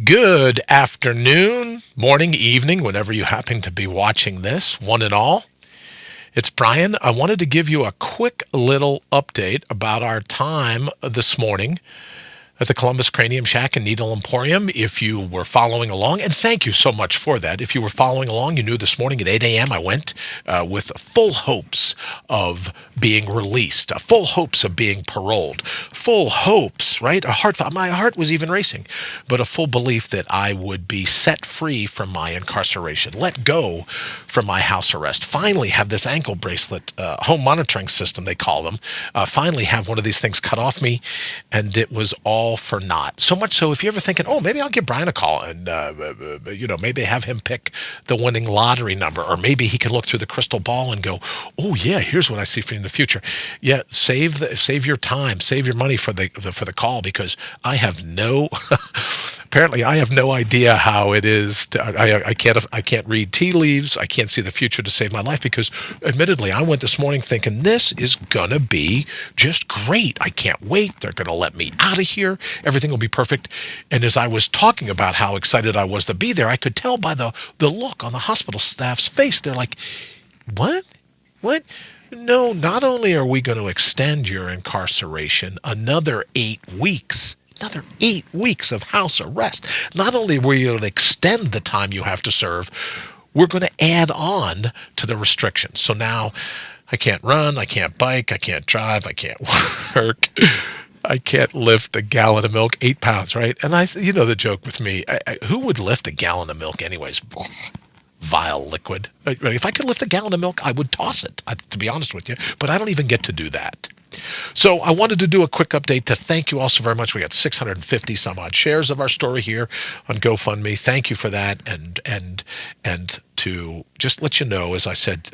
Good afternoon, morning, evening, whenever you happen to be watching this, one and all. It's Brian. I wanted to give you a quick little update about our time this morning at the Columbus Cranium Shack and Needle Emporium. If you were following along, and thank you so much for that. If you were following along, you knew this morning at 8 a.m. I went with full hopes of being released, full hopes of being paroled, full hopes, right? My heart was even racing, but a full belief that I would be set free from my incarceration, let go from my house arrest, finally have this ankle bracelet, home monitoring system, they call them, finally have one of these things cut off me, and it was all for naught. So much so, if you're ever thinking, oh, maybe I'll give Brian a call and, maybe have him pick the winning lottery number, or maybe he can look through the crystal ball and go, oh yeah, here's what I see for you in the future. Yeah, save your time, save your money for the call, because I have no, apparently I have no idea how it is. I can't read tea leaves. I can't see the future to save my life, because admittedly, I went this morning thinking this is gonna be just great. I can't wait. They're gonna let me out of here. Everything will be perfect. And as I was talking about how excited I was to be there, I could tell by the look on the hospital staff's face. They're like, what? What? No, not only are we going to extend your incarceration another 8 weeks, another 8 weeks of house arrest. Not only will you extend the time you have to serve, we're going to add on to the restrictions. So now I can't run, I can't bike, I can't drive, I can't work. I can't lift a gallon of milk, 8 pounds, right? And you know the joke with me, who would lift a gallon of milk anyways? Vile liquid. Right? If I could lift a gallon of milk, I would toss it, to be honest with you, but I don't even get to do that. So I wanted to do a quick update to thank you all so very much. We got 650 some odd shares of our story here on GoFundMe. Thank you for that, and to just let you know, as I said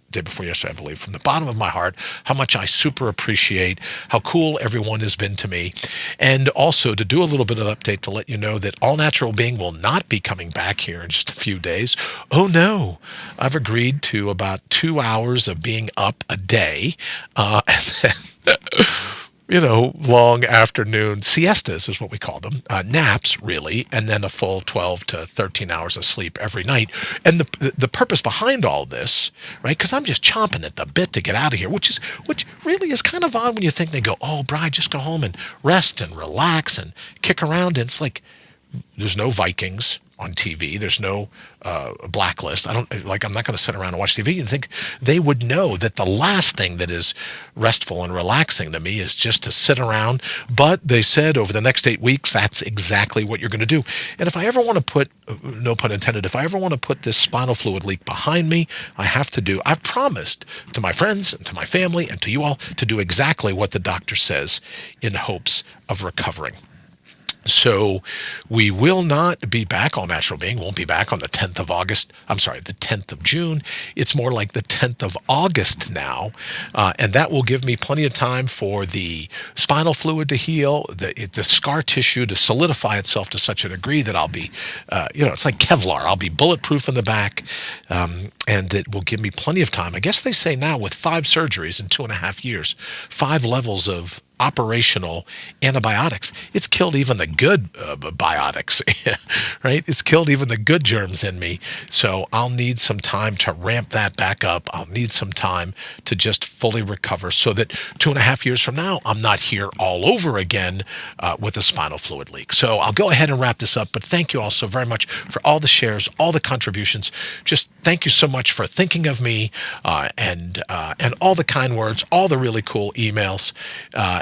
day before yesterday, I believe, from the bottom of my heart, how much I super appreciate how cool everyone has been to me, and also to do a little bit of update to let you know that All Natural Being will not be coming back here in just a few days. Oh no, I've agreed to about 2 hours of being up a day, and then long afternoon siestas is what we call them, naps really, and then a full 12 to 13 hours of sleep every night. And the purpose behind all this, right? Because I'm just chomping at the bit to get out of here, which really is kind of odd when you think they go, oh, Brian, just go home and rest and relax and kick around. And it's like, there's no Vikings on TV. There's no Blacklist. I'm not going to sit around and watch TV and think they would know that the last thing that is restful and relaxing to me is just to sit around. But they said over the next 8 weeks, that's exactly what you're going to do. And if I ever want to put, no pun intended, if I ever want to put this spinal fluid leak behind me, I've promised to my friends and to my family and to you all to do exactly what the doctor says in hopes of recovering. So we will not be back. All Natural Being won't be back on the 10th of August. I'm sorry, the 10th of June. It's more like the 10th of August now. And that will give me plenty of time for the spinal fluid to heal, the scar tissue to solidify itself to such a degree that I'll be, it's like Kevlar. I'll be bulletproof in the back. And it will give me plenty of time. I guess they say now with 5 surgeries in 2.5 years, 5 levels of operational antibiotics, it's killed even the good biotics, right? It's killed even the good germs in me. So I'll need some time to ramp that back up. I'll need some time to just fully recover so that 2.5 years from now, I'm not here all over again with a spinal fluid leak. So I'll go ahead and wrap this up, but thank you all so very much for all the shares, all the contributions. Just thank you so much for thinking of me and all the kind words, all the really cool emails,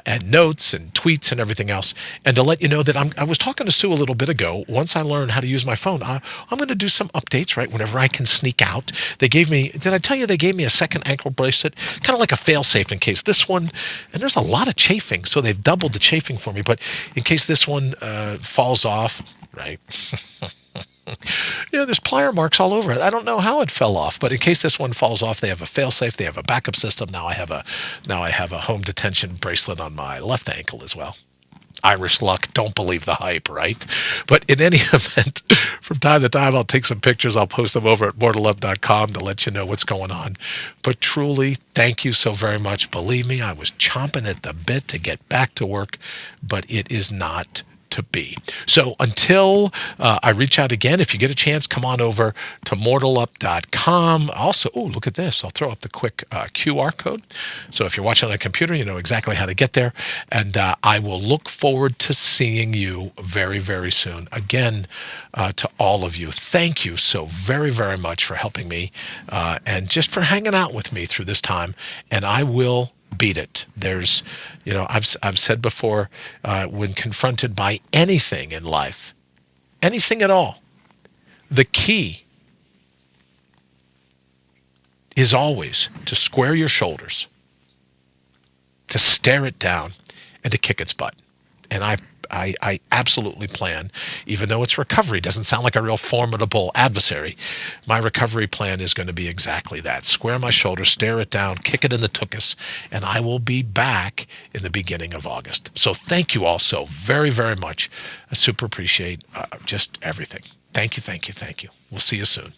and notes and tweets and everything else. And to let you know that I was talking to Sue a little bit ago. Once I learn how to use my phone, I'm going to do some updates, right? Whenever I can sneak out. Did I tell you they gave me a second ankle bracelet? Kind of like a fail-safe in case this one, and there's a lot of chafing, so they've doubled the chafing for me, but in case this one falls off, right? There's plier marks all over it. I don't know how it fell off, but in case this one falls off, they have a fail-safe. They have a backup system. Now I have a home detention bracelet on my left ankle as well. Irish luck. Don't believe the hype, right? But in any event, from time to time, I'll take some pictures. I'll post them over at mortallove.com to let you know what's going on. But truly, thank you so very much. Believe me, I was chomping at the bit to get back to work, but it is not to be. So until I reach out again, if you get a chance, come on over to mortalup.com. Also, oh, look at this. I'll throw up the quick QR code. So if you're watching on a computer, you know exactly how to get there. And I will look forward to seeing you very, very soon. Again, to all of you, thank you so very, very much for helping me and just for hanging out with me through this time. And I will beat it. There's, I've said before, when confronted by anything in life, anything at all, the key is always to square your shoulders, to stare it down, and to kick its butt. And I absolutely plan, even though it's recovery, doesn't sound like a real formidable adversary, my recovery plan is going to be exactly that. Square my shoulders, stare it down, kick it in the tuchus, and I will be back in the beginning of August. So thank you all so very, very much. I super appreciate just everything. Thank you, thank you, thank you. We'll see you soon.